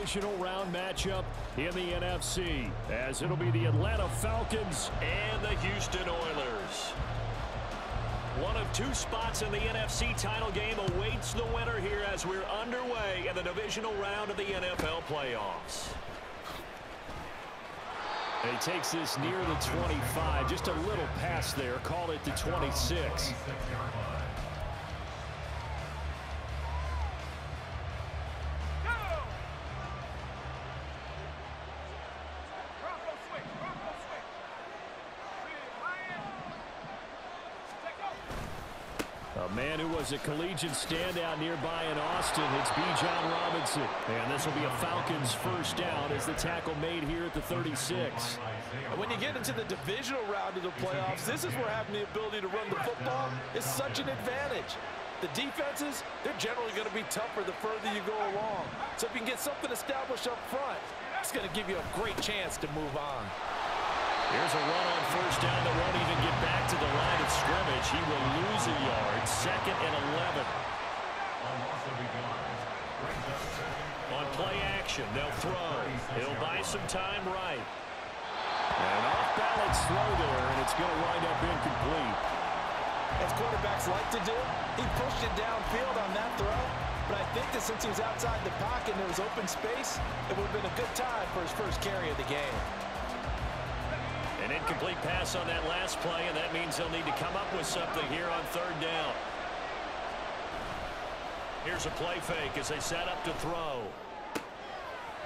Divisional round matchup in the NFC, as it'll be the Atlanta Falcons and the Houston Oilers. One of two spots in the NFC title game awaits the winner here as we're underway in the divisional round of the NFL playoffs. He takes this near the 25, just a little past there, call it the 26. A man who was a collegiate standout nearby in Austin, it's Bijan Robinson. And this will be a Falcons first down as the tackle made here at the 36. And when you get into the divisional round of the playoffs, this is where having the ability to run the football is such an advantage. The defenses, they're generally going to be tougher the further you go along. So if you can get something established up front, it's going to give you a great chance to move on. Here's a run on first down that won't even get back to the line of scrimmage. He will lose a yard. 2nd and 11. On play action, they'll throw. He'll buy some time right. An off-balance throw there, and it's going to wind up incomplete. As quarterbacks like to do, he pushed it downfield on that throw. But I think that since he was outside the pocket and there was open space, it would have been a good time for his first carry of the game. An incomplete pass on that last play, and that means they'll need to come up with something here on 3rd down. Here's a play fake as they set up to throw.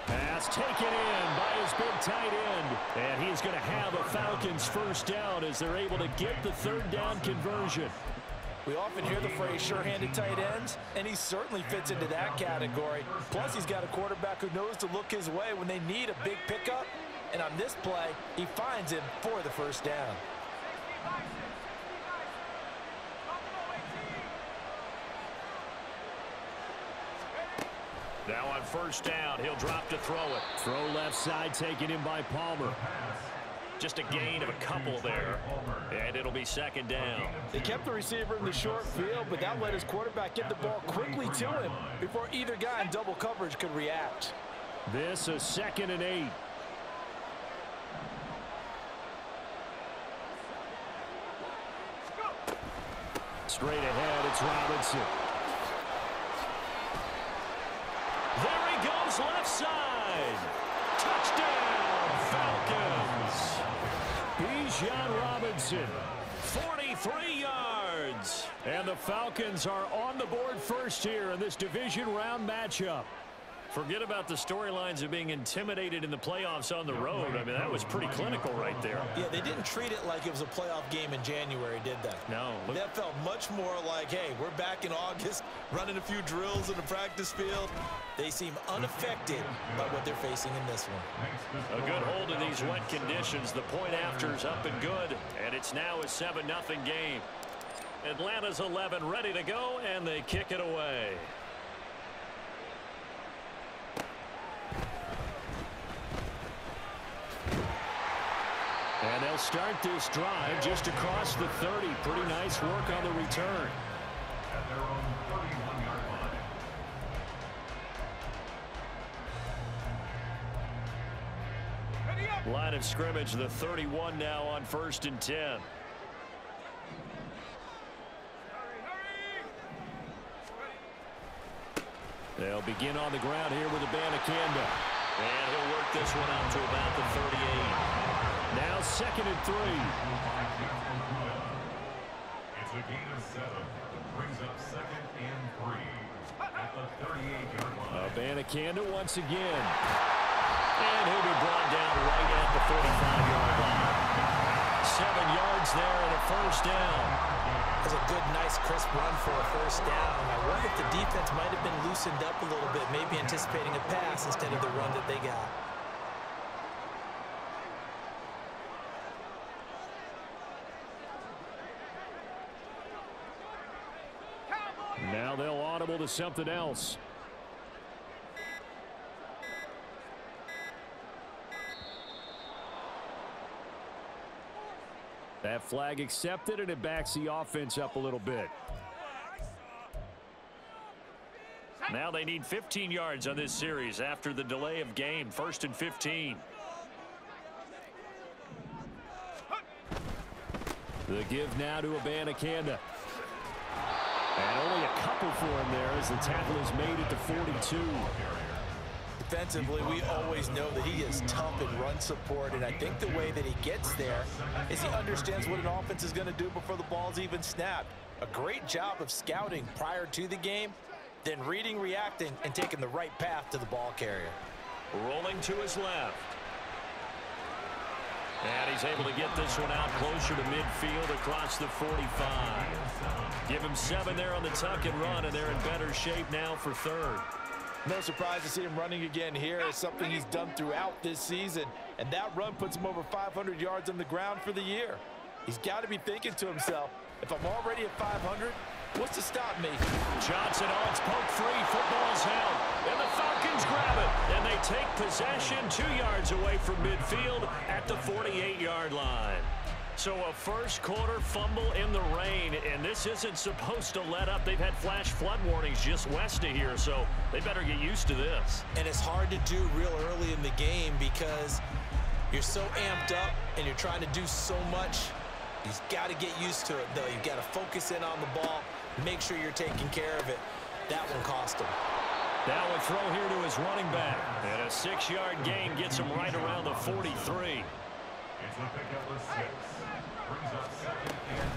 Pass taken in by his big tight end. And he's going to have a Falcons first down as they're able to get the 3rd down conversion. We often hear the phrase sure-handed tight ends, and he certainly fits into that category. Plus, he's got a quarterback who knows to look his way when they need a big pickup. And on this play, he finds him for the first down. Now on first down, he'll drop to throw it. Throw left side taken in by Palmer. Just a gain of a couple there, and it'll be 2nd down. They kept the receiver in the short field, but that let his quarterback get the ball quickly to him before either guy in double coverage could react. This is 2nd and 8. Straight ahead, it's Robinson. There he goes, left side. Touchdown, Falcons. Bijan Robinson. 43 yards. And the Falcons are on the board first here in this division round matchup. Forget about the storylines of being intimidated in the playoffs on the road. I mean, that was pretty clinical right there. Yeah, they didn't treat it like it was a playoff game in January, did they? No. That felt much more like, hey, we're back in August, running a few drills in the practice field. They seem unaffected by what they're facing in this one. A good hold in these wet conditions. The point after's up and good, and it's now a 7-0 game. Atlanta's 11 ready to go, and they kick it away. And they'll start this drive just across the 30. Pretty nice work on the return. At their own 31-yard line. Line of scrimmage, the 31 now on 1st and 10. They'll begin on the ground here with Abanikanda. And he'll work this one out to about the 38. Now 2nd and 3. It's a gain of 7. Brings up 2nd and 3 at the 38-yard line. Abanikanda once again. And he'll be brought down right at the 45-yard line. 7 yards there and a first down. That's a good, nice, crisp run for a first down. I wonder if the defense might have been loosened up a little bit, maybe anticipating a pass instead of the run that they got. Now they'll audible to something else. That flag accepted, and it backs the offense up a little bit. Now they need 15 yards on this series after the delay of game. 1st and 15. The give now to Abanikanda. And only a couple for him there as the tackle is made at the 42. Defensively, we always know that he is tough in run support, and I think the way that he gets there is he understands what an offense is going to do before the ball's even snapped. A great job of scouting prior to the game, then reading, reacting, and taking the right path to the ball carrier. Rolling to his left. And he's able to get this one out closer to midfield across the 45. Give him 7 there on the tuck and run, and they're in better shape now for 3rd. No surprise to see him running again here. It's something he's done throughout this season, and that run puts him over 500 yards on the ground for the year. He's got to be thinking to himself, if I'm already at 500, what's to stop me? Johnson on, it's poke free, football's held, and the Falcons grab it, and they take possession 2 yards away from midfield at the 48-yard line. So a first quarter fumble in the rain, and this isn't supposed to let up. They've had flash flood warnings just west of here, so they better get used to this. And it's hard to do real early in the game because you're so amped up and you're trying to do so much. He's got to get used to it, though. You've got to focus in on the ball, make sure you're taking care of it. That one cost him. Now a throw here to his running back, and a 6-yard gain gets him right around the 43. It's a pickup of 6. Brings up 2nd and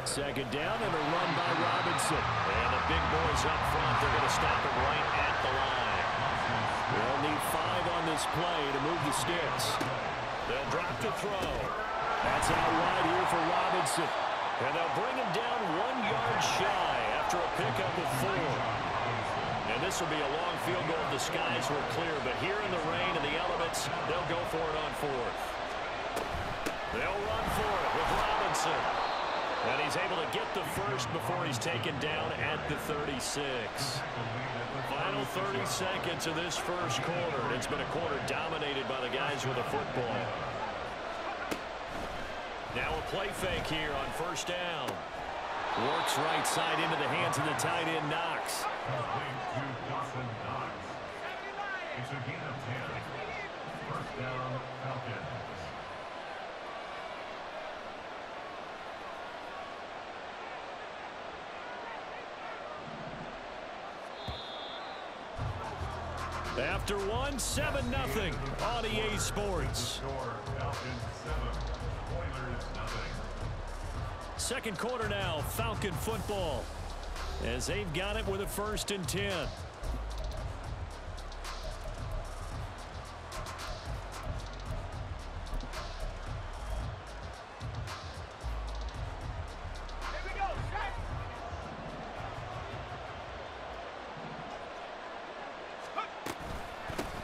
4. 2nd down and a run by Robinson. And the big boys up front, they're going to stop him right at the line. They'll need 5 on this play to move the sticks. They'll drop the throw. That's out wide here for Robinson. And they'll bring him down 1 yard shy after a pickup of 4. And this will be a long field goal if the skies were clear, but here in the rain and the elements, they'll go for it on 4th. They'll run for it with Robinson. And he's able to get the first before he's taken down at the 36. Final 30 seconds of this first quarter. And it's been a quarter dominated by the guys with the football. Now a play fake here on 1st down. Works right side into the hands of the tight end, Knox. It's a gain of 10. 1st down, Falcons. After 1, 7-0 on EA Sports. Second quarter now, Falcon football, as they've got it with a 1st and 10.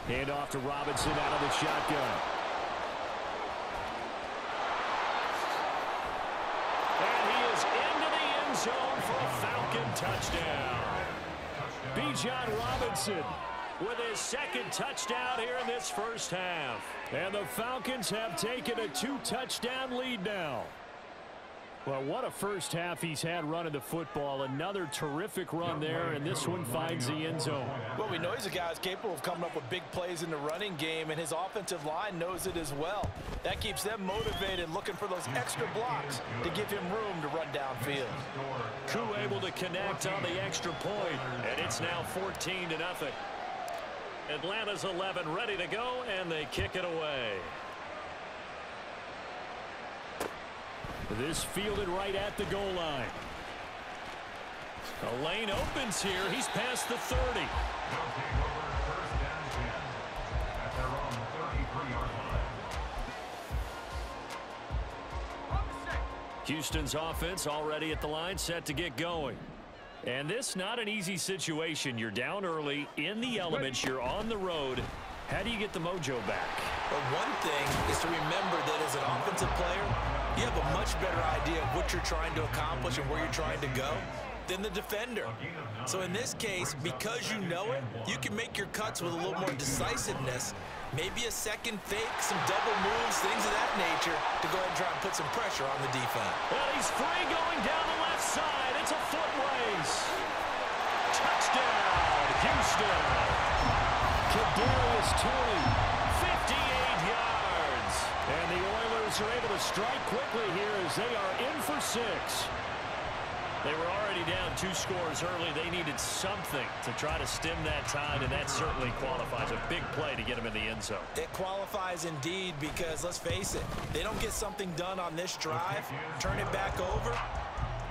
Hand off to Robinson out of the shotgun. And he is into the end zone for a Falcon touchdown. Bijan Robinson With his 2nd touchdown here in this first half. And the Falcons have taken a 2-touchdown lead now. Well, what a first half he's had running the football. Another terrific run there, and this one finds the end zone. Well, we know he's a guy who's capable of coming up with big plays in the running game, and his offensive line knows it as well. That keeps them motivated, looking for those extra blocks to give him room to run downfield. Koo able to connect on the extra point, and it's now 14-0. Atlanta's 11 ready to go, and they kick it away. This fielded right at the goal line. The lane opens here. He's past the 30. Houston's offense already at the line, set to get going. And this not an easy situation. You're down early, in the elements, you're on the road. How do you get the mojo back? But one thing is to remember that as an offensive player, you have a much better idea of what you're trying to accomplish and where you're trying to go than the defender. So in this case, because you know it, you can make your cuts with a little more decisiveness, maybe a second fake, some double moves, things of that nature, to go ahead and try and put some pressure on the defense. Well, he's free going down the left side. It's a foot race. Touchdown, Houston. Kadarius Toney. 58 yards. And the Oilers are able to strike quickly here as they are in for 6. They were already down 2 scores early. They needed something to try to stem that tide, and that certainly qualifies. A big play to get them in the end zone. It qualifies indeed because, let's face it, they don't get something done on this drive, turn it back over,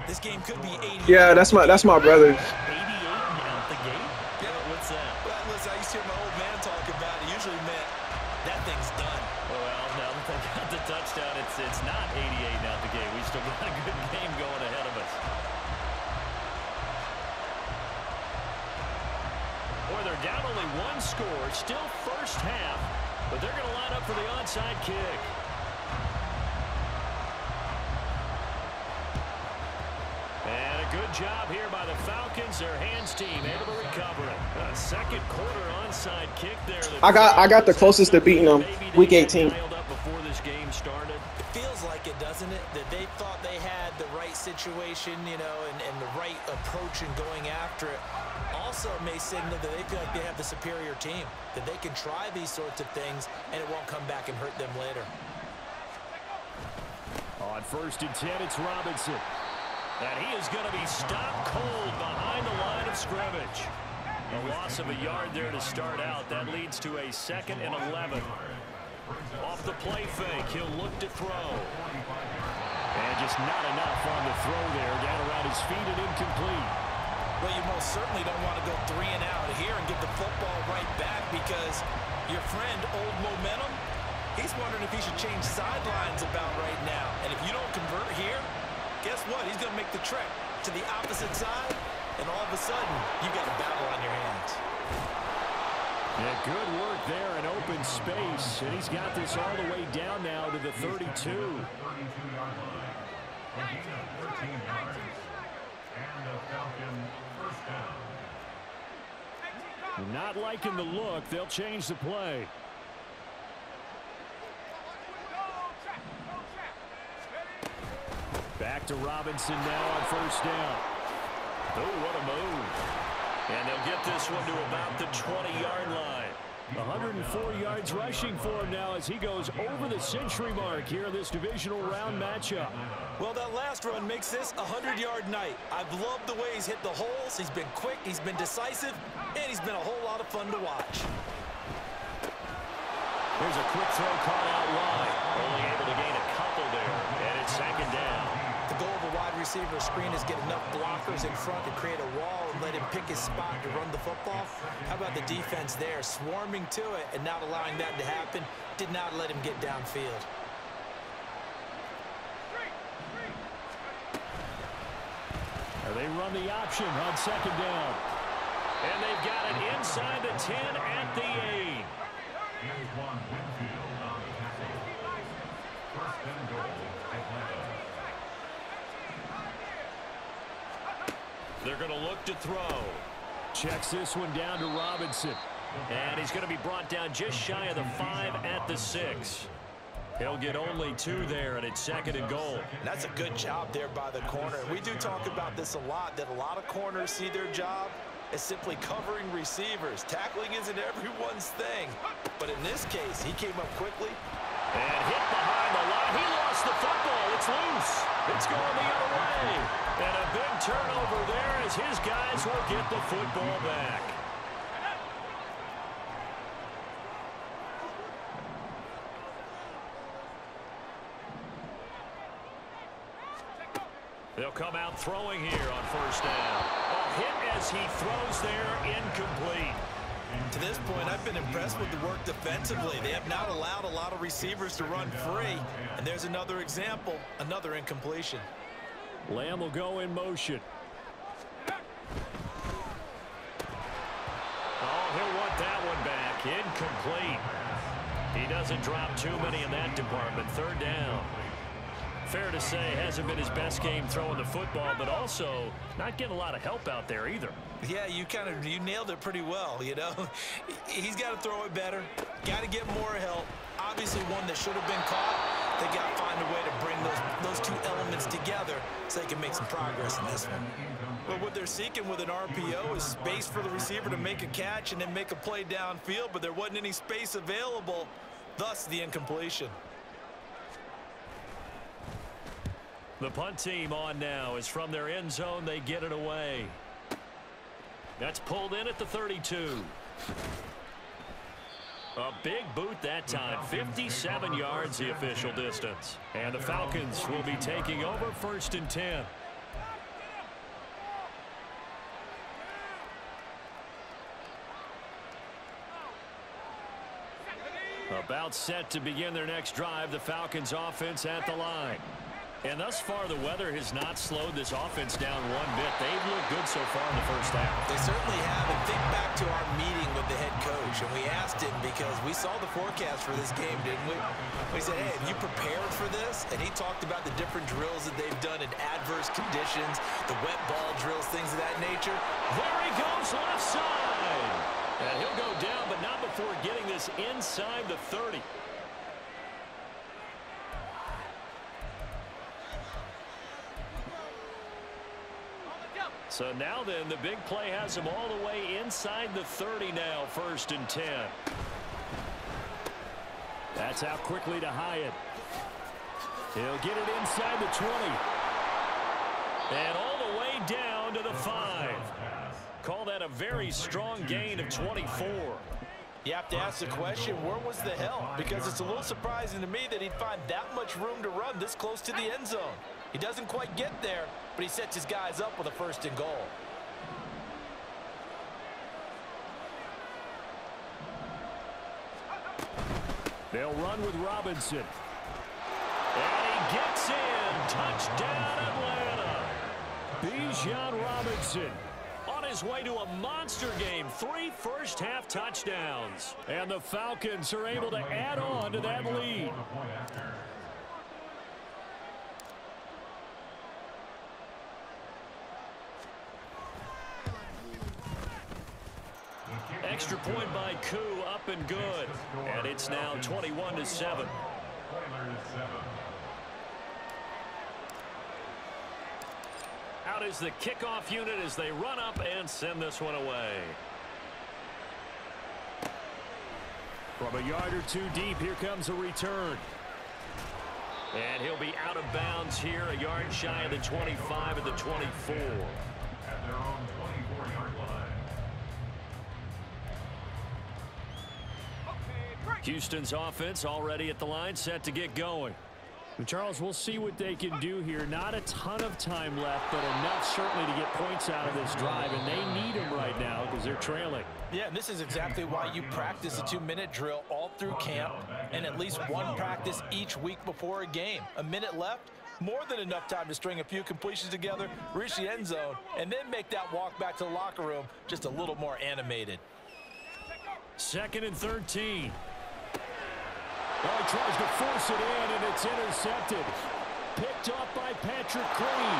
this game could be 80. Yeah, that's my brother. 88 out the gate? Yeah. What's that? Well, listen, I used to hear my old man talk about it. Usually meant that thing's done. Well, now that they got the touchdown, it's not 88 out the gate. We still got a good game going ahead of us. Boy, they're down only 1 score, still first half, but they're going to line up for the onside kick. And a good job here by the Falcons. Their hands team able to recover it. A second quarter onside kick there. I got the closest to beating them, week 18. Before this game started. It feels like it, doesn't it? That they thought they had the right situation, you know, and the right approach in going after it. Also may signal that they feel like they have the superior team, that they can try these sorts of things and it won't come back and hurt them later. On 1st and 10, it's Robinson. And he is going to be stopped cold behind the line of scrimmage. A loss of a yard there to start out. That leads to a 2nd and 11. Off the play fake, he'll look to throw. And just not enough on the throw there. Down around his feet and incomplete. Well, you most certainly don't want to go 3 and out here and get the football right back because your friend, Old Momentum, he's wondering if he should change sidelines about right now. And if you don't convert here, guess what? He's going to make the trek to the opposite side, and all of a sudden, you've got a battle on your hands. Yeah, good work there in open space, and he's got this all the way down now to the 32. 32-yard line. A gain of 13 yards. And a Falcon first down. Not liking the look. They'll change the play. Back to Robinson now on 1st down. Oh, what a move. And they'll get this one to about the 20-yard line. 104 yards rushing for him now as he goes over the century mark here in this divisional round matchup. Well, that last run makes this a 100-yard night. I've loved the way he's hit the holes. He's been quick, he's been decisive, and he's been a whole lot of fun to watch. Here's a quick throw caught out wide. Only able to gain a couple there, and it's 2nd down. The goal of a wide receiver screen is get enough blockers in front to create a wall and let him pick his spot to run the football. How about the defense there, swarming to it and not allowing that to happen? Did not let him get downfield. They run the option on 2nd down. And they've got it inside the 10 at the 8. Antoine Winfield on the tackle. 1st and goal, Atlanta. They're going to look to throw. Checks this one down to Robinson. And he's going to be brought down just shy of the 5 at the 6. He'll get only 2 there, and it's 2nd and goal. That's a good job there by the corner. We do talk about this a lot, that a lot of corners see their job as simply covering receivers. Tackling isn't everyone's thing. But in this case, he came up quickly. And hit behind the line. He lost the football. It's loose. It's going the other way. And a big turnover there as his guys will get the football back. They'll come out throwing here on 1st down. A hit as he throws there, incomplete. To this point, I've been impressed with the work defensively. They have not allowed a lot of receivers to run free. And there's another example, another incompletion. Lamb will go in motion. Oh, he'll want that one back. Incomplete. He doesn't drop too many in that department. 3rd down. Fair to say, hasn't been his best game throwing the football, but also not getting a lot of help out there either. Yeah, you nailed it pretty well, you know. He's got to throw it better, got to get more help. Obviously one that should have been caught. They got to find a way to bring those two elements together so they can make some progress in this one. But what they're seeking with an RPO is space for the receiver to make a catch and then make a play downfield, but there wasn't any space available, thus the incompletion. The punt team on now is from their end zone. They get it away. That's pulled in at the 32. A big boot that time. 57 yards the official distance. And the Falcons will be taking over 1st and 10. About set to begin their next drive. The Falcons offense at the line. And thus far, the weather has not slowed this offense down one bit. They've looked good so far in the first half. They certainly have. And think back to our meeting with the head coach. And we asked him because we saw the forecast for this game, didn't we? We said, hey, have you prepared for this? And he talked about the different drills that they've done in adverse conditions, the wet ball drills, things of that nature. There he goes, left side. And he'll go down, but not before getting this inside the 30. So now then, the big play has him all the way inside the 30 now, 1st and 10. That's out quickly to Hyatt. He'll get it inside the 20. And all the way down to the 5. Call that a very strong gain of 24. You have to ask the question, where was the help? Because it's a little surprising to me that he'd find that much room to run this close to the end zone. He doesn't quite get there, but he sets his guys up with a 1st and goal. They'll run with Robinson. And he gets in. Touchdown, Atlanta. Bijan Robinson on his way to a monster game. 3 first-half touchdowns. And the Falcons are able to add on to that lead. Extra point by Koo, up and good. And it's now 21-7. Out is the kickoff unit as they run up and send this one away. From a yard or two deep, here comes a return. And he'll be out of bounds here, a yard shy of the 25 at the 24. At their own 24-yard line. Houston's offense already at the line, set to get going. And Charles, we'll see what they can do here. Not a ton of time left, but enough certainly to get points out of this drive, and they need them right now because they're trailing. Yeah, and this is exactly why you practice a 2-minute drill all through camp and at least one practice each week before a game. A minute left, more than enough time to string a few completions together, reach the end zone, and then make that walk back to the locker room just a little more animated. 2nd and 13. Oh, he tries to force it in, and it's intercepted. Picked off by Patrick Green.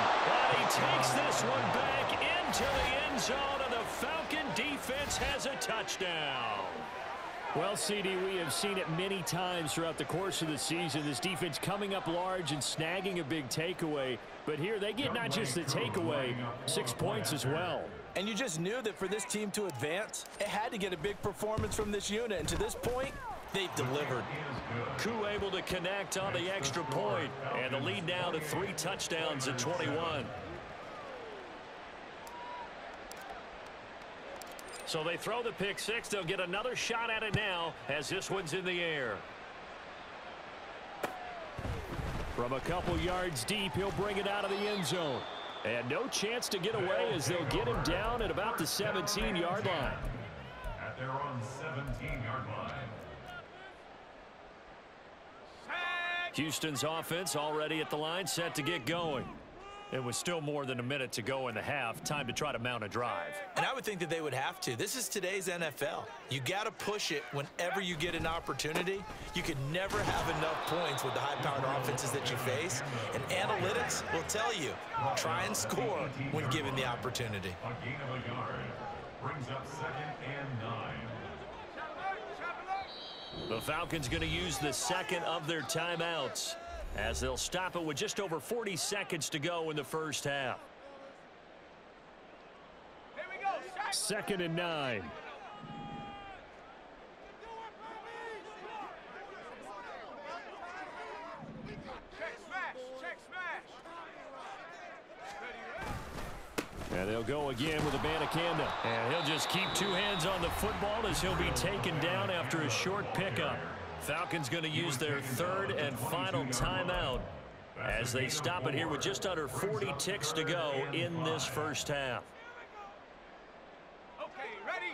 And he takes this one back into the end zone, and the Falcon defense has a touchdown. Well, CD, we have seen it many times throughout the course of the season. This defense coming up large and snagging a big takeaway. But here they get not just the takeaway, 6 points as well. And you just knew that for this team to advance, it had to get a big performance from this unit. And to this point, they've delivered. Koo able to connect on the extra point, and the lead now to 3 touchdowns at 21. So they throw the pick six. They'll get another shot at it now as this one's in the air. From a couple yards deep, he'll bring it out of the end zone. And no chance to get away as they'll get him down at about the 17-yard line. At their own 17-yard line. Houston's offense already at the line, set to get going. It was still more than a minute to go in the half. Time to try to mount a drive. And I would think that they would have to. This is today's NFL. You got to push it whenever you get an opportunity. You can never have enough points with the high-powered offenses that you face. And analytics will tell you, try and score when given the opportunity. A gain of a yard brings up 2nd and 9. The Falcons going to use the second of their timeouts. as they'll stop it with just over 40 seconds to go in the first half. 2nd and 9. And they'll go again with Abanikanda. And he'll just keep 2 hands on the football as he'll be taken down after a short pickup. Falcons going to use their 3rd and final timeout as they stop it here with just under 40 ticks to go in this first half.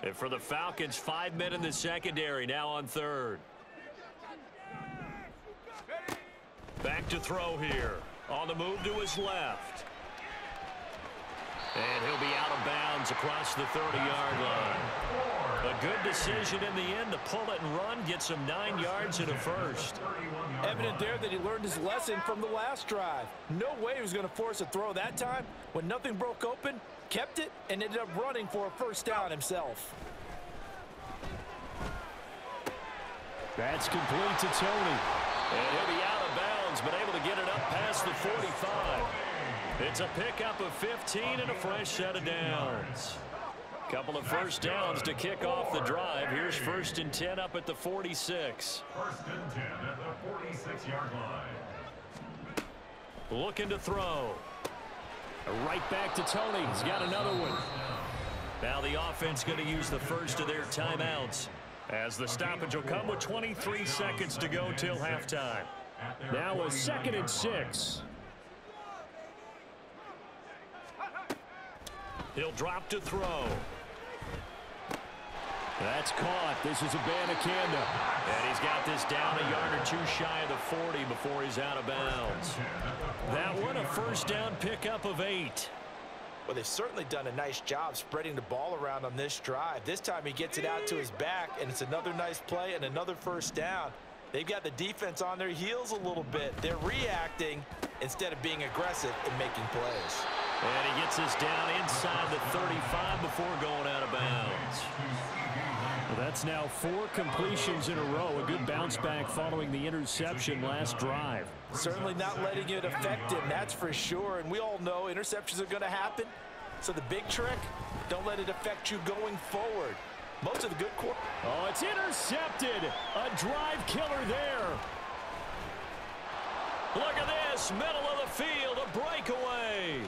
And for the Falcons, 5 men in the secondary, now on 3rd. Back to throw here. On the move to his left. And he'll be out of bounds across the 30-yard line. A good decision in the end to pull it and run, get some 9 yards and a first. Evident there that he learned his lesson from the last drive. No way he was going to force a throw that time. When nothing broke open, kept it, and ended up running for a first down himself. That's complete to Tony. And he'll be out of bounds, but able to get it up past the 45. It's a pickup of 15 and a fresh set of downs. Couple of first downs to kick off the drive. Here's 1st and 10 up at the 46. 1st and 10 at the 46-yard line. Looking to throw. Right back to Tony. He's got another one. Now the offense going to use the first of their timeouts, as the stoppage will come with 23 seconds to go till halftime. Now a 2nd and 6. He'll drop to throw. That's caught. This is Abanikanda. And he's got this down a yard or 2 shy of the 40 before he's out of bounds. That one a first down pickup of 8. Well, they've certainly done a nice job spreading the ball around on this drive. This time he gets it out to his back, and it's another nice play and another first down. They've got the defense on their heels a little bit. They're reacting instead of being aggressive and making plays. And he gets this down inside the 35 before going out of bounds. Well, that's now 4 completions in a row. A good bounce back following the interception last drive. Certainly not letting it affect him, that's for sure. And we all know interceptions are going to happen. So the big trick, don't let it affect you going forward. Most of the good quarter. Oh, it's intercepted. A drive killer there. Look at this, middle of the field, a breakaway.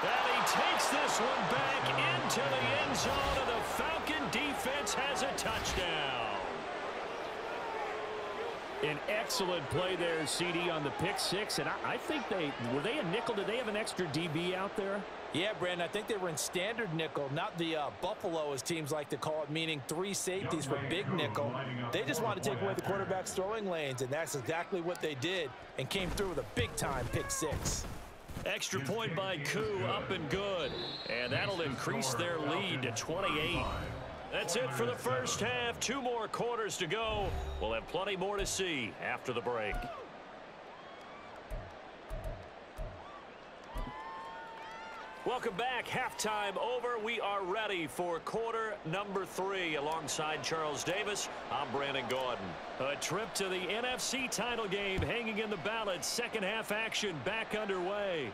And he takes this one back into the end zone, and the Falcon defense has a touchdown. An excellent play there, CD, on the pick 6. And I think were they a nickel? Did they have an extra DB out there? Yeah, Brandon, I think they were in standard nickel, not the Buffalo, as teams like to call it, meaning 3 safeties for big nickel. They just wanted to take away the quarterback's throwing lanes, and that's exactly what they did, and came through with a big-time pick 6. Extra point by Koo, up and good. And that'll increase their lead to 28. That's it for the first half. 2 more quarters to go. We'll have plenty more to see after the break. Welcome back. Halftime over. We are ready for quarter number 3. Alongside Charles Davis, I'm Brandon Gordon. A trip to the NFC title game hanging in the balance. Second half action back underway.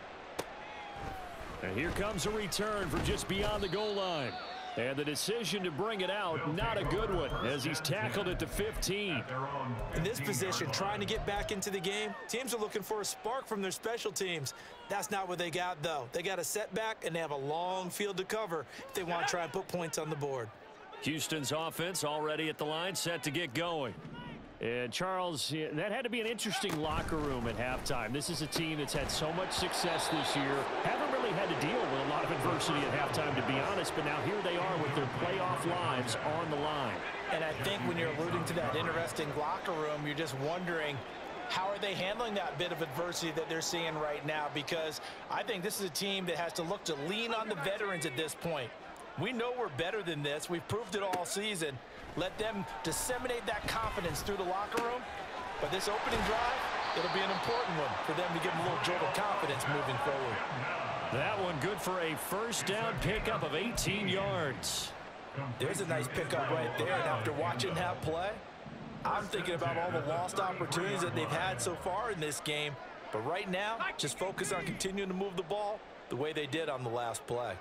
And here comes a return from just beyond the goal line. And the decision to bring it out, not a good one, as he's tackled at the 15. In this position, trying to get back into the game, teams are looking for a spark from their special teams. That's not what they got, though. They got a setback, and they have a long field to cover if they want to try and put points on the board. Houston's offense already at the line, set to get going. And, Charles, that had to be an interesting locker room at halftime. This is a team that's had so much success this year. Haven't really had to deal with a lot of adversity at halftime, to be honest, but now here they are with their playoff lives on the line. And I think when you're alluding to that interesting locker room, you're just wondering, how are they handling that bit of adversity that they're seeing right now? Because I think this is a team that has to look to lean on the veterans at this point. We know we're better than this. We've proved it all season. Let them disseminate that confidence through the locker room. But this opening drive, it'll be an important one for them to give them a little jolt of confidence moving forward. That one good for a first down pickup of 18 yards. There's a nice pickup right there. And after watching that play, I'm thinking about all the lost opportunities that they've had so far in this game. But right now, just focus on continuing to move the ball the way they did on the last play.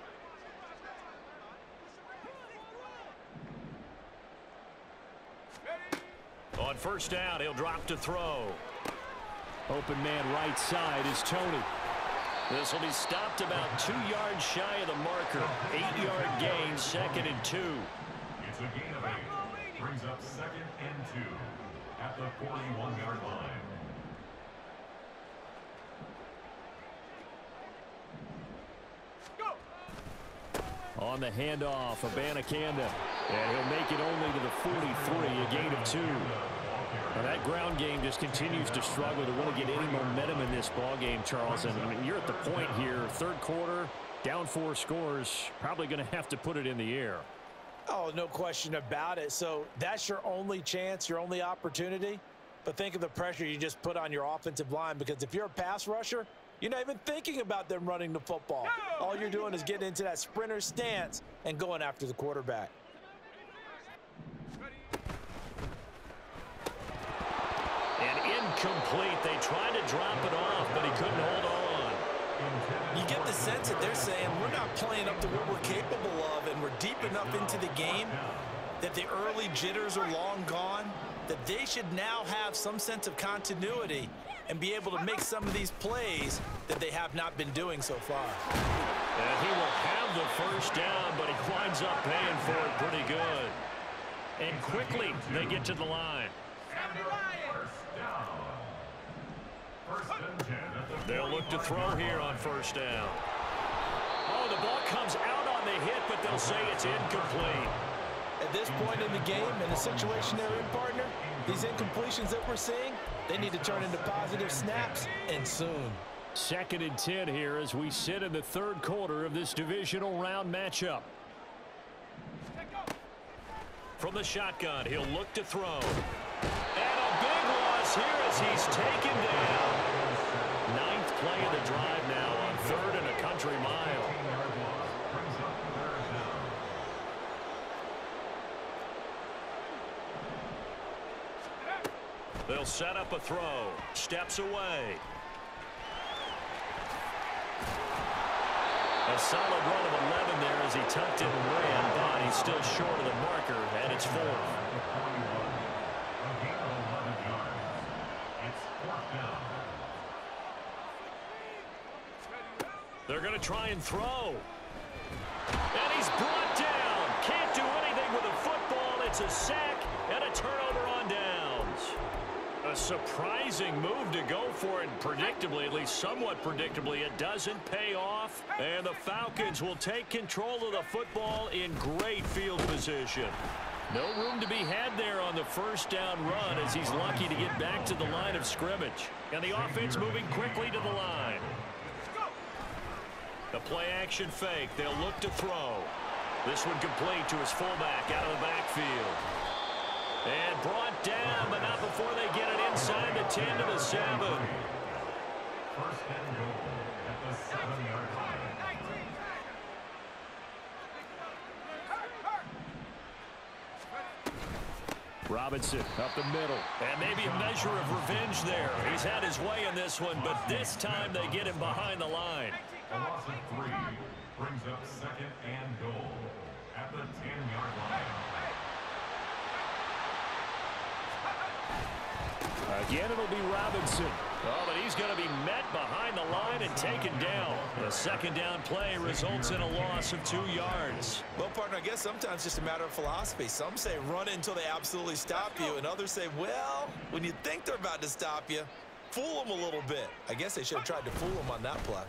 On first down, he'll drop to throw. Open man right side is Tony. This will be stopped about 2 yards shy of the marker. 8-yard gain, 2nd and 2. It's a gain of 8. Brings up 2nd and 2 at the 41-yard line. On the handoff, Abanikanda. And he'll make it only to the 43, a gain of 2. And that ground game just continues to struggle to really get any momentum in this ball game, Charles. And I mean, you're at the point here, third quarter, down 4 scores, probably going to have to put it in the air. Oh, no question about it. So that's your only chance, your only opportunity. But think of the pressure you just put on your offensive line, because if you're a pass rusher, you're not even thinking about them running the football. All you're doing is getting into that sprinter stance and going after the quarterback. And incomplete. They tried to drop it off, but he couldn't hold on. You get the sense that they're saying we're not playing up to what we're capable of, and we're deep enough into the game that the early jitters are long gone, that they should now have some sense of continuity and be able to make some of these plays that they have not been doing so far. And he will have the first down, but he winds up paying for it pretty good. And quickly, they get to the line. They'll look to throw here on first down. Oh, the ball comes out on the hit, but they'll say it's incomplete. At this point in the game, in the situation they're in, partner, these incompletions that we're seeing, they need to turn into positive snaps, and soon. 2nd and 10 here as we sit in the third quarter of this divisional round matchup. From the shotgun, he'll look to throw. And a big loss here as he's taken down. 9th play of the drive now on 3rd and a country mile. They'll set up a throw. Steps away. A solid run of 11 there as he tucked it and ran, but he's still short of the marker, and it's 4th. They're going to try and throw. And he's brought down. Can't do anything with a football. It's a sack and a turnover on downs. A surprising move to go for it, and predictably, at least somewhat predictably, it doesn't pay off. And the Falcons will take control of the football in great field position. No room to be had there on the first down run as he's lucky to get back to the line of scrimmage. And the offense moving quickly to the line. The play-action fake. They'll look to throw. This one complete to his fullback out of the backfield. And brought down, but not before they get it inside the 10 to the 7. First and goal at the 7-yard line. Robinson up the middle. And maybe a measure of revenge there. He's had his way in this one, but this time they get him behind the line. A loss of 3 brings up 2nd and goal at the 10-yard line. Again, it'll be Robinson. Oh, but he's going to be met behind the line and taken down. The second down play results in a loss of 2 yards. Well, partner, I guess sometimes it's just a matter of philosophy. Some say run it until they absolutely stop you, and others say, well, when you think they're about to stop you, fool them a little bit. I guess they should have tried to fool them on that play.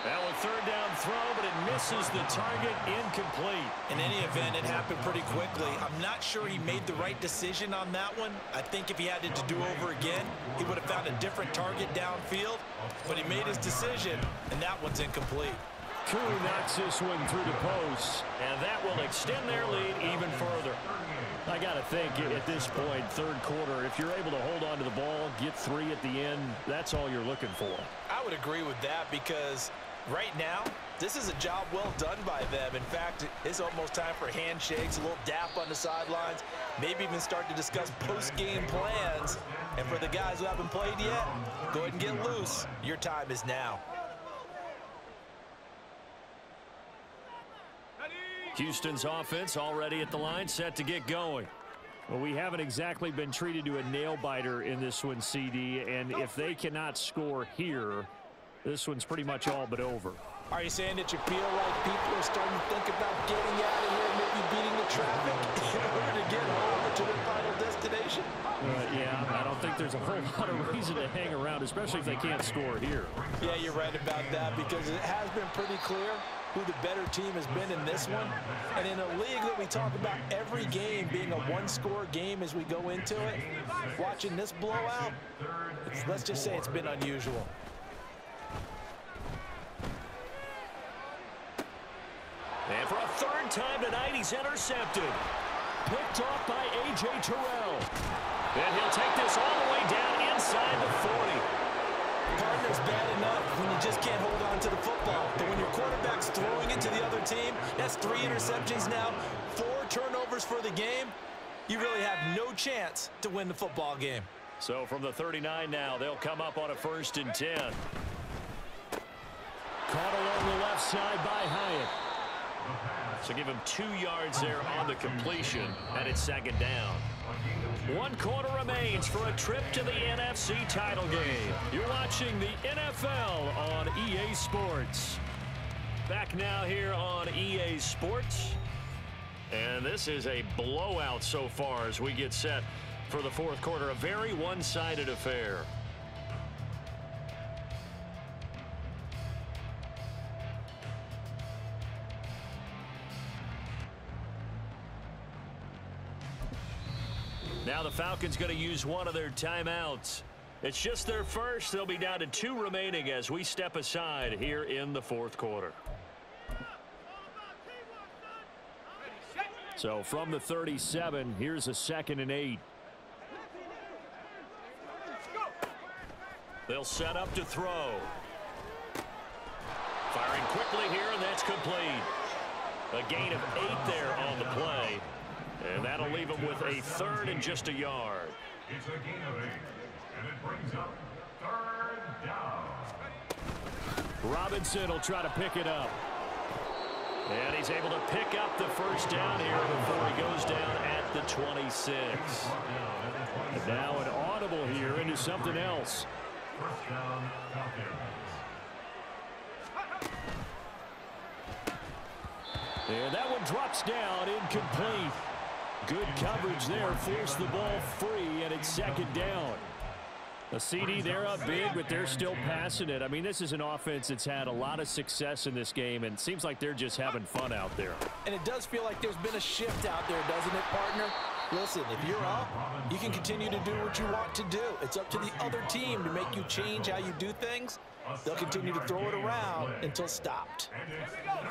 Now a third down throw, but it misses the target, incomplete. In any event, it happened pretty quickly. I'm not sure he made the right decision on that one. I think if he had it to do over again, he would have found a different target downfield. But he made his decision, and that one's incomplete. Koo knocks this one through the post. And that will extend their lead even further. I got to think at this point, third quarter, if you're able to hold on to the ball, get 3 at the end, that's all you're looking for. I would agree with that because right now, This is a job well done by them. In fact, it's almost time for handshakes, a little dap on the sidelines, maybe even start to discuss post-game plans. And for the guys who haven't played yet, go ahead and get loose. Your time is now. Houston's offense already at the line, set to get going. Well, we haven't exactly been treated to a nail-biter in this one, CD, and if they cannot score here, this one's pretty much all but over. Are you saying that you feel like people are starting to think about getting out of here, maybe beating the traffic in order to get home to their final destination? Yeah, I don't think there's a whole lot of reason to hang around, especially if they can't score here. Yeah, you're right about that, because it has been pretty clear who the better team has been in this one. And in a league that we talk about every game being a one-score game as we go into it, watching this blowout, let's just say it's been unusual. And for a third time tonight, he's intercepted. Picked off by A.J. Terrell. And he'll take this all the way down inside the 40. Partner's bad enough when you just can't hold on to the football. But when your quarterback's throwing it to the other team, that's 3 interceptions now, 4 turnovers for the game. You really have no chance to win the football game. So from the 39 now, they'll come up on a 1st and 10. Caught along the left side by Hyatt. So give him 2 yards there on the completion, and it's 2nd down. 1 quarter remains for a trip to the NFC title game. You're watching the NFL on EA Sports. Back now here on EA Sports. And this is a blowout so far as we get set for the 4th quarter. A very one-sided affair. Now the Falcons going to use one of their timeouts. It's just their first. They'll be down to 2 remaining as we step aside here in the 4th quarter. So from the 37, here's a 2nd and 8. They'll set up to throw. Firing quickly here, and that's complete. A gain of 8 there on the play. And that'll leave him with a 3rd and just a yard. It's a gain of 8, and it brings up 3rd down. Robinson will try to pick it up. And he's able to pick up the 1st down here before he goes down at the 26. And now an audible here into something else. 1st down, Falcons. And that one drops down, incomplete. Good coverage there, forced the ball free, and it's 2nd down. The CD, they're up big, but they're still passing it. I mean, this is an offense that's had a lot of success in this game, and it seems like they're just having fun out there. And it does feel like there's been a shift out there, doesn't it, partner? Listen, if you're up, you can continue to do what you want to do. It's up to the other team to make you change how you do things. They'll continue to throw it around until stopped.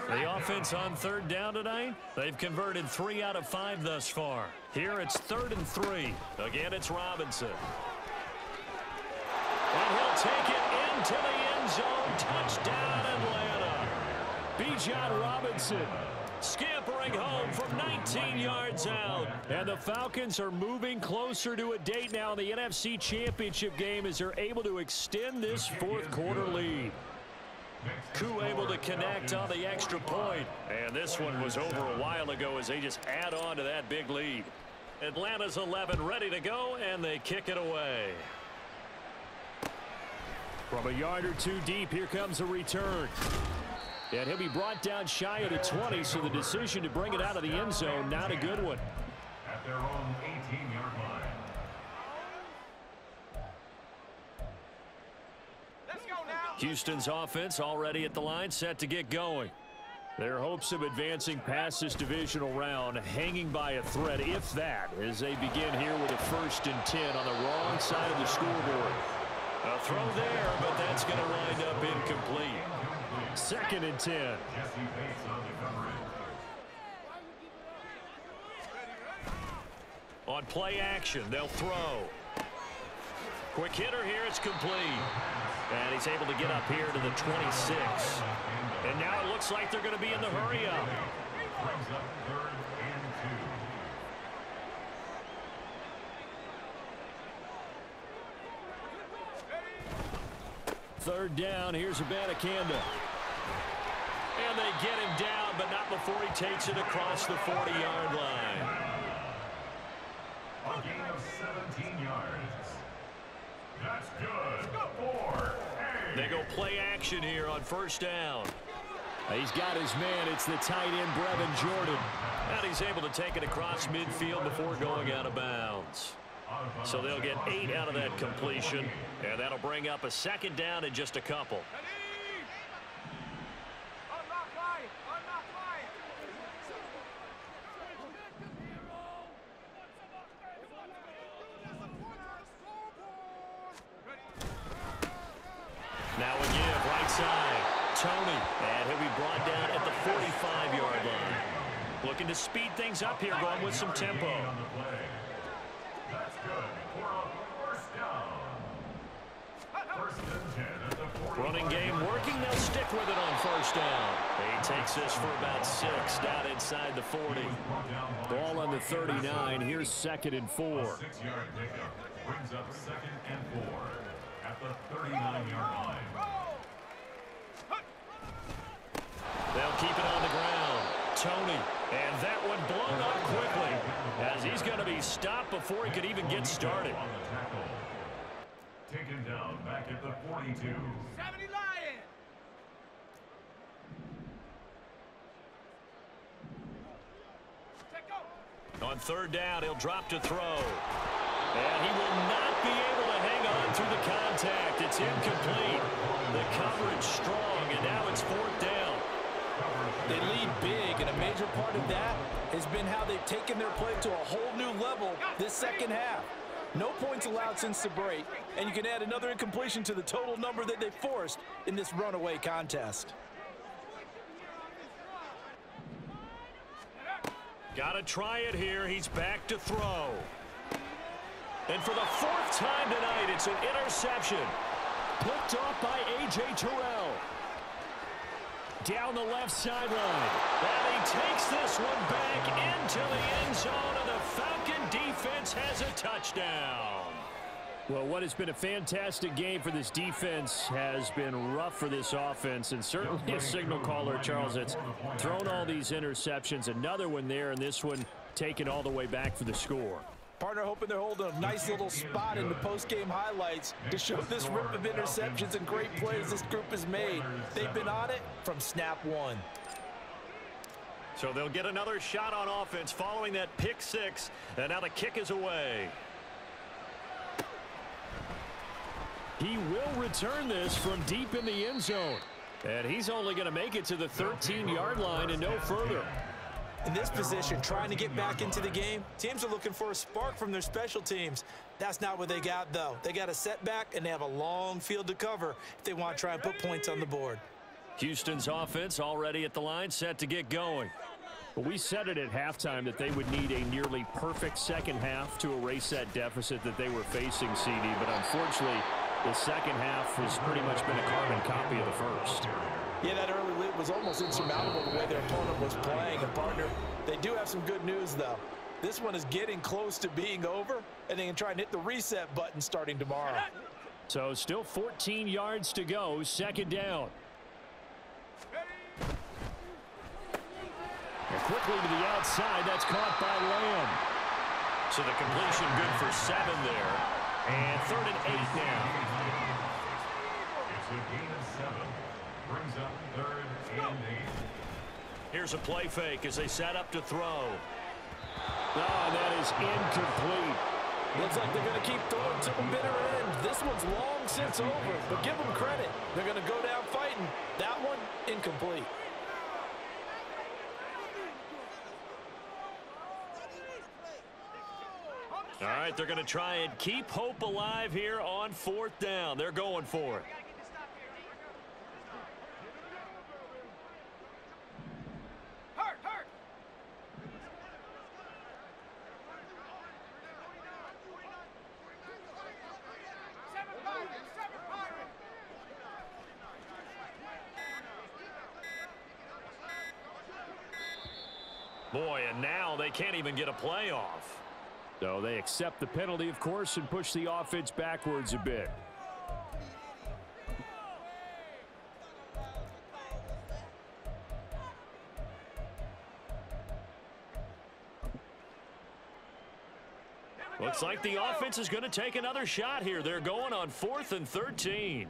The offense on 3rd down tonight, they've converted 3 out of 5 thus far. Here it's 3rd and 3. Again, it's Robinson. And he'll take it into the end zone. Touchdown, Atlanta. Bijan Robinson scampering home from 19 yards out. And the Falcons are moving closer to a date now in the NFC Championship game as they're able to extend this 4th quarter lead. Koo able to connect on the extra point. And this one was over a while ago as they just add on to that big lead. Atlanta's 11 ready to go, and they kick it away. From a yard or 2 deep, here comes a return. And he'll be brought down shy of the 20, so the decision to bring it out of the end zone, not a good one. At their own 18-yard line. Let's go now. Houston's offense already at the line, set to get going. Their hopes of advancing past this divisional round hanging by a thread, if that, as they begin here with a 1st and 10 on the wrong side of the scoreboard. A throw there, but that's going to wind up incomplete. 2nd and 10. On play action, they'll throw. Quick hitter here, it's complete. And he's able to get up here to the 26. And now it looks like they're going to be in the hurry-up. Brings up 3rd and 2. Third down, here's Abanikanda. And they get him down, but not before he takes it across the 40-yard line. A gain of 17 yards. That's good. 4. They go play action here on first down. He's got his man. It's the tight end, Brevin Jordan. And he's able to take it across midfield before going out of bounds. So they'll get 8 out of that completion, and that'll bring up a second down in just a couple. Now a give, right side. Tony, and he'll be brought down at the 45-yard line. Looking to speed things up here, going with some tempo. That's good for a first down. First and 10 at the 45. Running game working. They'll stick with it on first down. He takes this for about 6 down inside the 40. Ball on the 39. Here's 2nd and 4. A 6-yard pickup brings up 2nd and 4 at the 39-yard line. They'll keep it on the ground. Tony, and that one blown up quickly as he's going to be stopped before he could even get started. On the tackle. Taken down back at the 42. 70 Lion. On third down, he'll drop to throw. And he will not be able to hang on through the contact. It's incomplete. The coverage strong, and now it's 4th down. They lead big, and a major part of that has been how they've taken their play to a whole new level this second half. No points allowed since the break, and you can add another incompletion to the total number that they forced in this runaway contest. Got to try it here. He's back to throw. And for the 4th time tonight, it's an interception. Picked off by A.J. Terrell. Down the left sideline. And he takes this one back into the end zone, and the Falcon defense has a touchdown. Well, what has been a fantastic game for this defense has been rough for this offense, and certainly a signal caller, Charles, that's thrown all these interceptions. Another one there, and this one taken all the way back for the score. Partner hoping they're holding a nice little spot in the post-game highlights to show this rip of interceptions and great plays this group has made. They've been on it from snap one. So they'll get another shot on offense following that pick 6, and now the kick is away. He will return this from deep in the end zone, and he's only going to make it to the 13-yard line and no further. In this position, trying to get back into the game, teams are looking for a spark from their special teams. That's not what they got, though. They got a setback, and they have a long field to cover if they want to try and put points on the board. Houston's offense already at the line, set to get going. Well, we said it at halftime that they would need a nearly perfect second half to erase that deficit that they were facing, CD, but unfortunately, the second half has pretty much been a carbon copy of the first. Yeah, that early lead was almost insurmountable the way their opponent was playing. And partner, they do have some good news, though. This one is getting close to being over, and they can try and hit the reset button starting tomorrow. So still 14 yards to go, second down. And quickly to the outside, that's caught by Lamb. So the completion good for 7 there. And 3rd and 8 now. It's a gain of 7. Brings up 3rd and 8. Here's a play fake as they set up to throw. Oh, that is incomplete. Looks like they're going to keep throwing to the bitter end. This one's long since over, but give them credit. They're going to go down fighting. That one, incomplete. All right, they're going to try and keep hope alive here on 4th down. They're going for it. Boy, and now they can't even get a playoff. So they accept the penalty, of course, and push the offense backwards a bit. Looks like the offense is going to take another shot here. They're going on 4th and 13.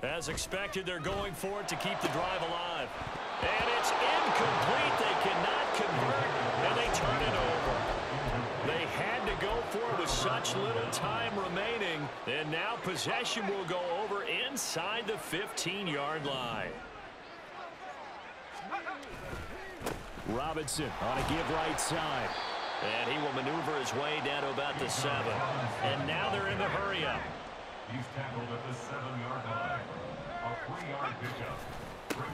As expected, they're going for it to keep the drive alive. And it's incomplete. They cannot convert, and they turn it over. They had to go for it with such little time remaining, and now possession will go over inside the 15-yard line. Robinson on a give right side. And he will maneuver his way down to about the 7. And now they're in the hurry-up. He's tackled at the 7-yard line. A 3-yard pickup.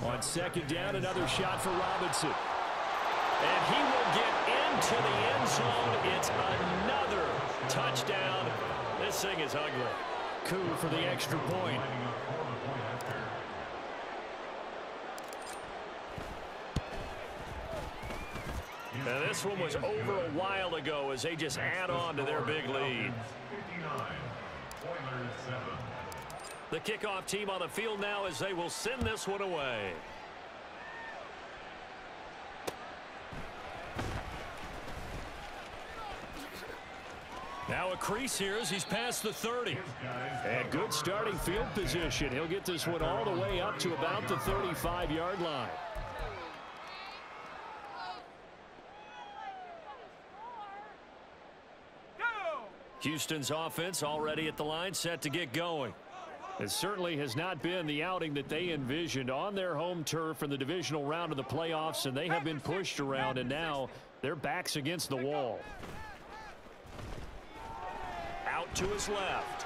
On 2nd down, another shot for Robinson. And he will get into the end zone. It's another touchdown. This thing is ugly. Coup for the extra point. And this one was over a while ago as they just add on to their big lead. 59. Oilers 7. The kickoff team on the field now as they will send this one away. Now a crease here as he's past the 30. And good starting field position. He'll get this one all the way up to about the 35-yard line. Houston's offense already at the line, set to get going. It certainly has not been the outing that they envisioned on their home turf in the divisional round of the playoffs, and they have been pushed around, and now their backs against the wall. Out to his left.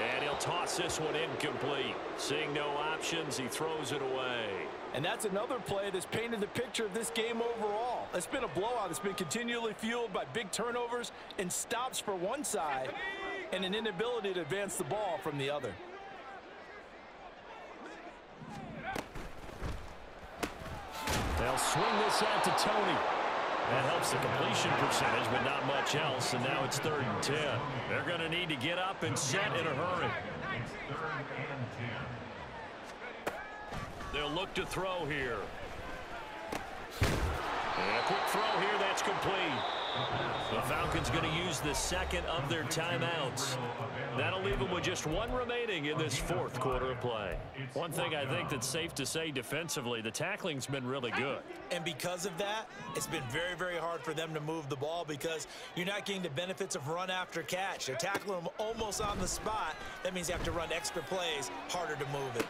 And he'll toss this one incomplete. Seeing no options, he throws it away. And that's another play that's painted the picture of this game overall. It's been a blowout. It's been continually fueled by big turnovers and stops for one side and an inability to advance the ball from the other. They'll swing this out to Tony. That helps the completion percentage, but not much else, and now it's 3rd and 10. They're going to need to get up and set in a hurry. It's 3rd and 10. They'll look to throw here. And a quick throw here, that's complete. The Falcons going to use the 2nd of their timeouts. That'll leave them with just 1 remaining in this 4th quarter of play. One thing I think that's safe to say defensively, the tackling's been really good. And because of that, it's been very, very hard for them to move the ball because you're not getting the benefits of run after catch. They're tackling them almost on the spot. That means you have to run extra plays, harder to move it.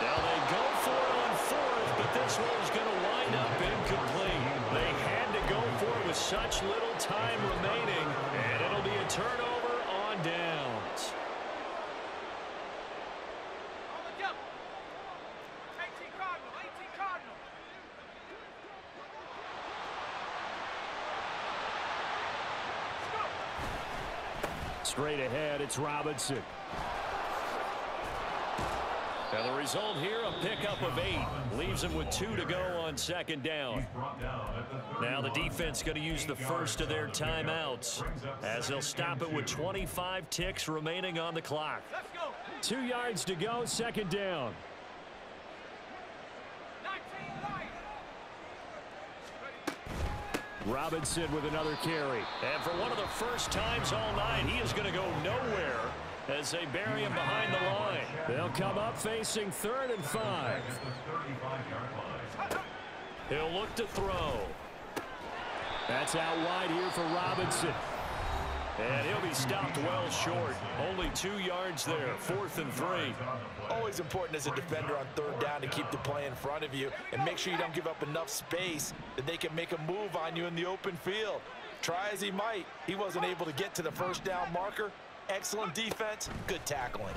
Now they go for it on 4th, but this one's going to wind up incomplete. They had to go for it with such little time remaining, and it'll be a turnover on downs. Straight ahead, it's Robinson. And the result here, a pickup of 8. Leaves him with 2 to go on 2nd down. Now the defense going to use the first of their timeouts as they'll stop it with 25 ticks remaining on the clock. 2 yards to go, 2nd down. Robinson with another carry. And for one of the first times all night, he is going to go nowhere as they bury him behind the line. They'll come up facing 3rd and 5. He'll look to throw. That's out wide here for Robinson. And he'll be stopped well short. Only 2 yards there, 4th and 3. Always important as a defender on 3rd down to keep the play in front of you and make sure you don't give up enough space that they can make a move on you in the open field. Try as he might, he wasn't able to get to the 1st down marker. Excellent defense, good tackling.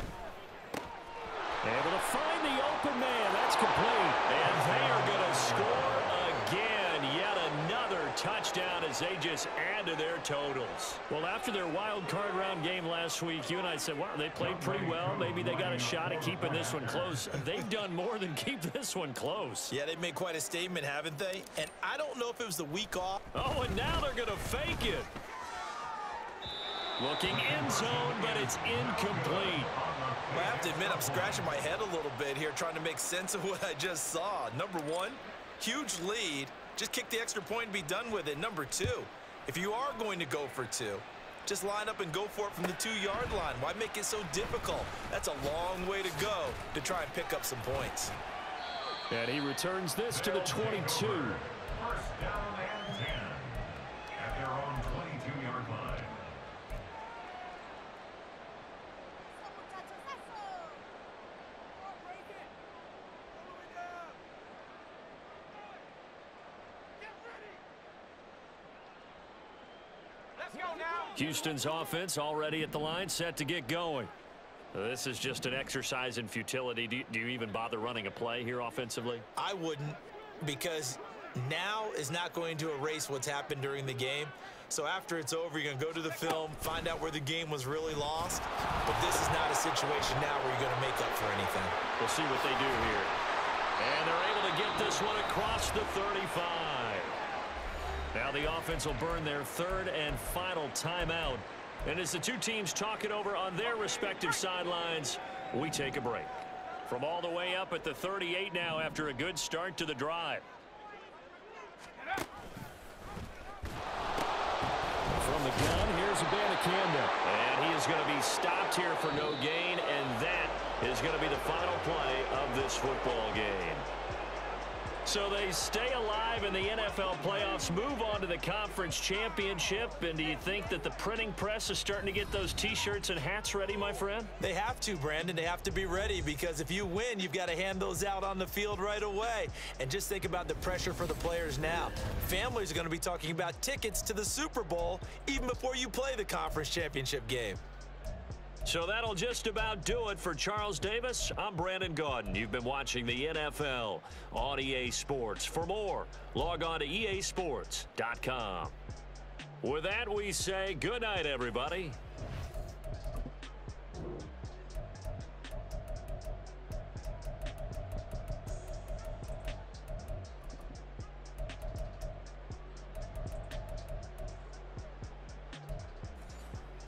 Able to find the open man. That's complete. And they are going to score again. Yet another touchdown as they just add to their totals. Well, after their wild card round game last week, you and I said, wow, they played pretty well. Maybe they got a shot at keeping this one close. They've done more than keep this one close. Yeah, they've made quite a statement, haven't they? And I don't know if it was the week off. Oh, and now they're going to fake it. Looking end zone, but it's incomplete. Well, I have to admit, I'm scratching my head a little bit here trying to make sense of what I just saw. Number one, huge lead. Just kick the extra point and be done with it. Number two, if you are going to go for two, just line up and go for it from the 2-yard line. Why make it so difficult? That's a long way to go to try and pick up some points. And he returns this to the 22. First down and 10 at their own 22-yard line. Houston's offense already at the line, set to get going. This is just an exercise in futility. Do you even bother running a play here offensively? I wouldn't, because now is not going to erase what's happened during the game. So after it's over, you're going to go to the film, find out where the game was really lost. But this is not a situation now where you're going to make up for anything. We'll see what they do here. And they're able to get this one across the 35. Now the offense will burn their third and final timeout. And as the two teams talk it over on their respective sidelines, we take a break. From all the way up at the 38 now after a good start to the drive. From the gun, here's Abanikanda. And he is going to be stopped here for no gain, and that is going to be the final play of this football game. So they stay alive in the NFL playoffs, move on to the conference championship. And do you think that the printing press is starting to get those T-shirts and hats ready, my friend? They have to, Brandon. They have to be ready, because if you win, you've got to hand those out on the field right away. And just think about the pressure for the players now. Families are going to be talking about tickets to the Super Bowl even before you play the conference championship game. So that'll just about do it for Charles Davis. I'm Brandon Gaudin. You've been watching the NFL on EA Sports. For more, log on to easports.com. With that, we say good night, everybody.